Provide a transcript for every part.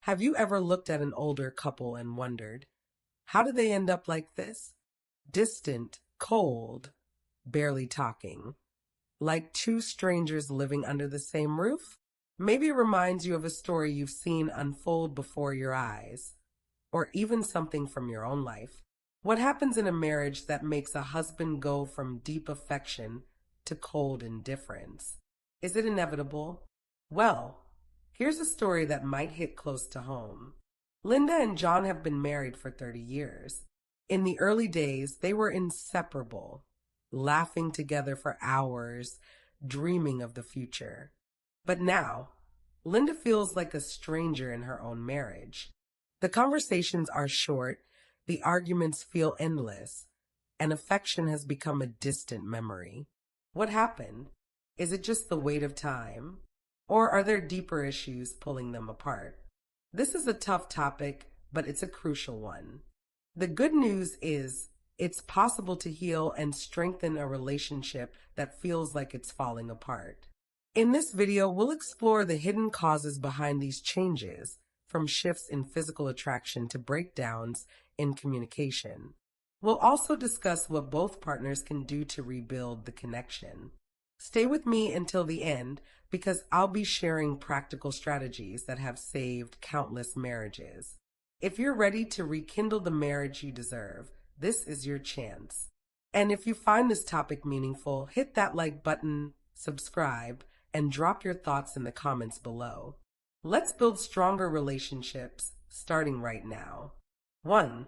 Have you ever looked at an older couple and wondered, how did they end up like this? Distant, cold, barely talking, like two strangers living under the same roof? Maybe it reminds you of a story you've seen unfold before your eyes, or even something from your own life. What happens in a marriage that makes a husband go from deep affection to cold indifference? Is it inevitable? Well, here's a story that might hit close to home. Linda and John have been married for 30 years. In the early days, they were inseparable, laughing together for hours, dreaming of the future. But now, Linda feels like a stranger in her own marriage. The conversations are short, the arguments feel endless, and affection has become a distant memory. What happened? Is it just the weight of time? Or are there deeper issues pulling them apart? This is a tough topic, but it's a crucial one. The good news is it's possible to heal and strengthen a relationship that feels like it's falling apart. In this video, we'll explore the hidden causes behind these changes, from shifts in physical attraction to breakdowns in communication. We'll also discuss what both partners can do to rebuild the connection. Stay with me until the end because I'll be sharing practical strategies that have saved countless marriages. If you're ready to rekindle the marriage you deserve, this is your chance. And if you find this topic meaningful, hit that like button, subscribe, and drop your thoughts in the comments below. Let's build stronger relationships starting right now. 1.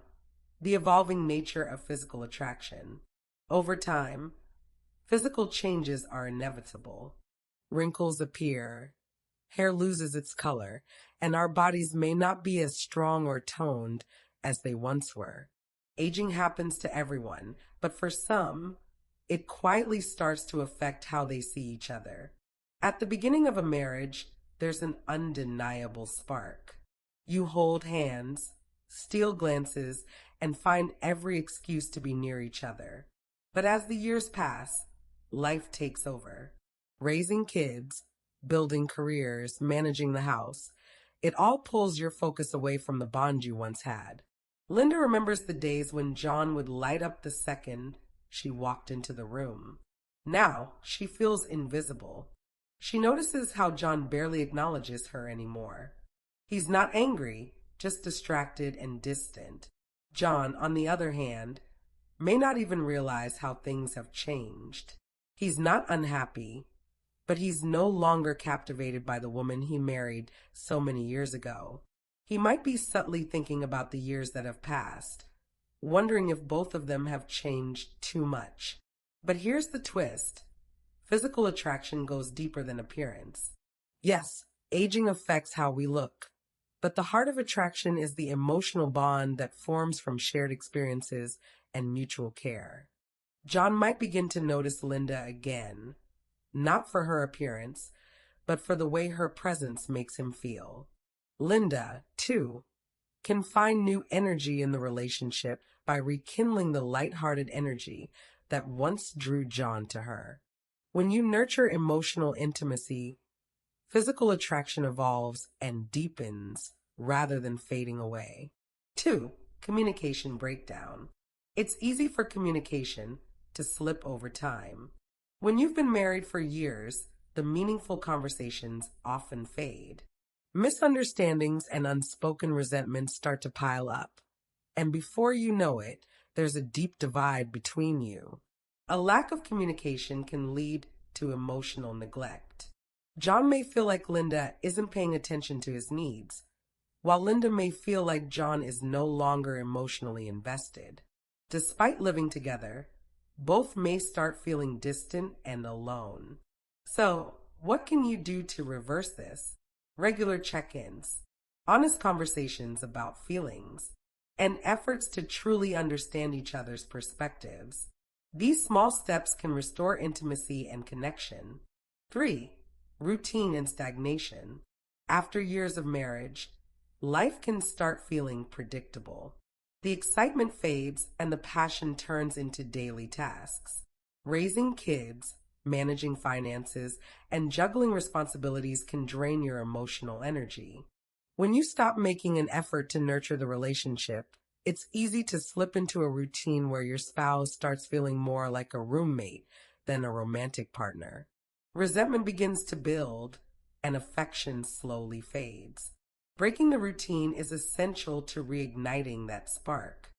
The evolving nature of physical attraction. Over time, physical changes are inevitable. Wrinkles appear, hair loses its color, and our bodies may not be as strong or toned as they once were. Aging happens to everyone, but for some, it quietly starts to affect how they see each other. At the beginning of a marriage, there's an undeniable spark. You hold hands, steal glances, and find every excuse to be near each other. But as the years pass, life takes over. Raising kids, building careers, managing the house, it all pulls your focus away from the bond you once had. Linda remembers the days when John would light up the second she walked into the room. Now, she feels invisible. She notices how John barely acknowledges her anymore. He's not angry, just distracted and distant. John, on the other hand, may not even realize how things have changed. He's not unhappy, but he's no longer captivated by the woman he married so many years ago. He might be subtly thinking about the years that have passed, wondering if both of them have changed too much. But here's the twist. Physical attraction goes deeper than appearance. Yes, aging affects how we look, but the heart of attraction is the emotional bond that forms from shared experiences and mutual care. John might begin to notice Linda again, not for her appearance, but for the way her presence makes him feel. Linda, too, can find new energy in the relationship by rekindling the lighthearted energy that once drew John to her. When you nurture emotional intimacy, physical attraction evolves and deepens rather than fading away. 2. Communication breakdown. It's easy for communication to slip over time. When you've been married for years, the meaningful conversations often fade. Misunderstandings and unspoken resentments start to pile up, and before you know it, there's a deep divide between you. A lack of communication can lead to emotional neglect. John may feel like Linda isn't paying attention to his needs, while Linda may feel like John is no longer emotionally invested. Despite living together, both may start feeling distant and alone. So, what can you do to reverse this? Regular check-ins, honest conversations about feelings, and efforts to truly understand each other's perspectives. These small steps can restore intimacy and connection. 3. Routine and stagnation. After years of marriage, life can start feeling predictable. The excitement fades and the passion turns into daily tasks. Raising kids, managing finances, and juggling responsibilities can drain your emotional energy. When you stop making an effort to nurture the relationship, it's easy to slip into a routine where your spouse starts feeling more like a roommate than a romantic partner. Resentment begins to build, and affection slowly fades. Breaking the routine is essential to reigniting that spark.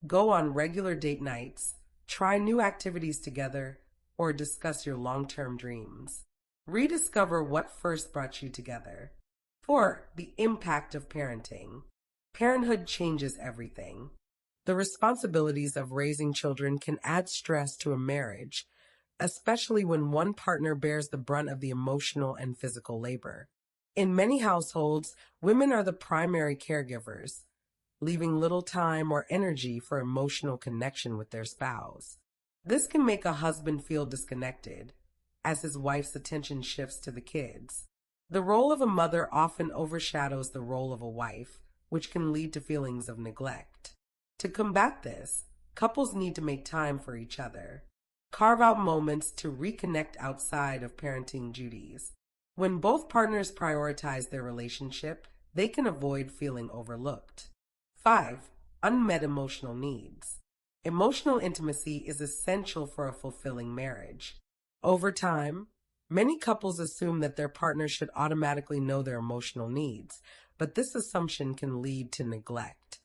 Go on regular date nights, try new activities together, or discuss your long-term dreams. Rediscover what first brought you together. 4. The impact of parenting. Parenthood changes everything. The responsibilities of raising children can add stress to a marriage, especially when one partner bears the brunt of the emotional and physical labor. In many households, women are the primary caregivers, leaving little time or energy for emotional connection with their spouse. This can make a husband feel disconnected, as his wife's attention shifts to the kids. The role of a mother often overshadows the role of a wife, which can lead to feelings of neglect. To combat this, couples need to make time for each other. Carve out moments to reconnect outside of parenting duties. When both partners prioritize their relationship, they can avoid feeling overlooked. 5. Unmet emotional needs. Emotional intimacy is essential for a fulfilling marriage. Over time, many couples assume that their partner should automatically know their emotional needs, but this assumption can lead to neglect.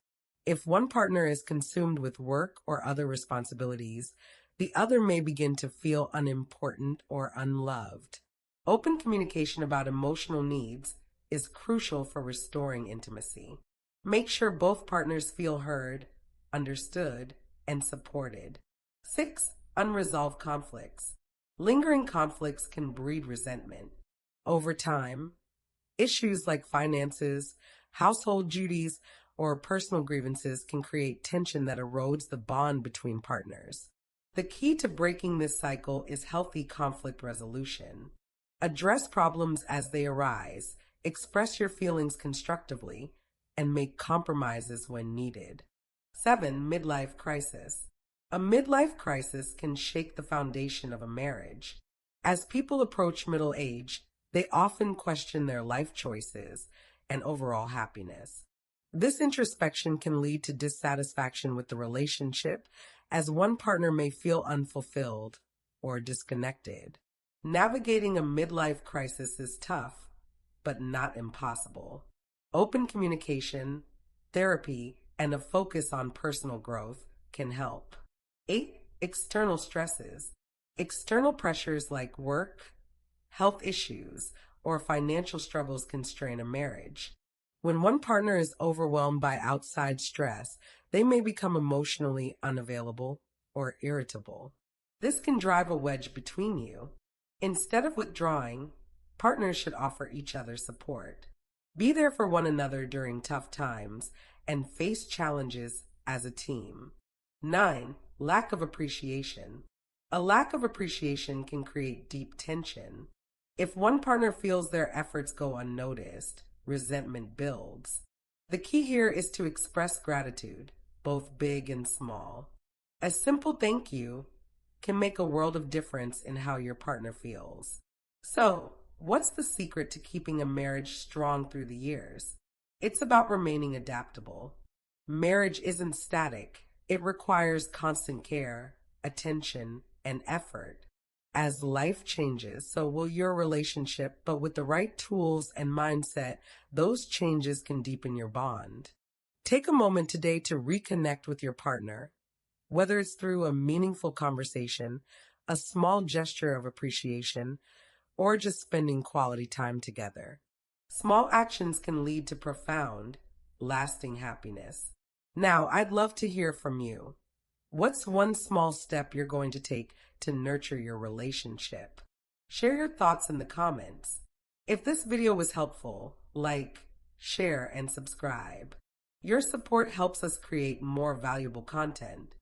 If one partner is consumed with work or other responsibilities, the other may begin to feel unimportant or unloved. Open communication about emotional needs is crucial for restoring intimacy. Make sure both partners feel heard, understood, and supported. 6. Unresolved conflicts. Lingering conflicts can breed resentment. Over time, issues like finances, household duties, or personal grievances can create tension that erodes the bond between partners. The key to breaking this cycle is healthy conflict resolution. Address problems as they arise, express your feelings constructively, and make compromises when needed. 7. Midlife crisis. A midlife crisis can shake the foundation of a marriage. As people approach middle age, they often question their life choices and overall happiness. This introspection can lead to dissatisfaction with the relationship, as one partner may feel unfulfilled or disconnected. Navigating a midlife crisis is tough, but not impossible. Open communication, therapy, and a focus on personal growth can help. 8. External stresses. External pressures like work, health issues, or financial struggles can strain a marriage. When one partner is overwhelmed by outside stress, they may become emotionally unavailable or irritable. This can drive a wedge between you. Instead of withdrawing, partners should offer each other support. Be there for one another during tough times and face challenges as a team. 9. Lack of appreciation. A lack of appreciation can create deep tension. If one partner feels their efforts go unnoticed, resentment builds. The key here is to express gratitude, both big and small. A simple thank you can make a world of difference in how your partner feels. So, what's the secret to keeping a marriage strong through the years? It's about remaining adaptable. Marriage isn't static. It requires constant care, attention, and effort. As life changes, so will your relationship, but with the right tools and mindset, those changes can deepen your bond. Take a moment today to reconnect with your partner, whether it's through a meaningful conversation, a small gesture of appreciation, or just spending quality time together. Small actions can lead to profound, lasting happiness. Now, I'd love to hear from you. What's one small step you're going to take to nurture your relationship? Share your thoughts in the comments. If this video was helpful, like, share, and subscribe. Your support helps us create more valuable content.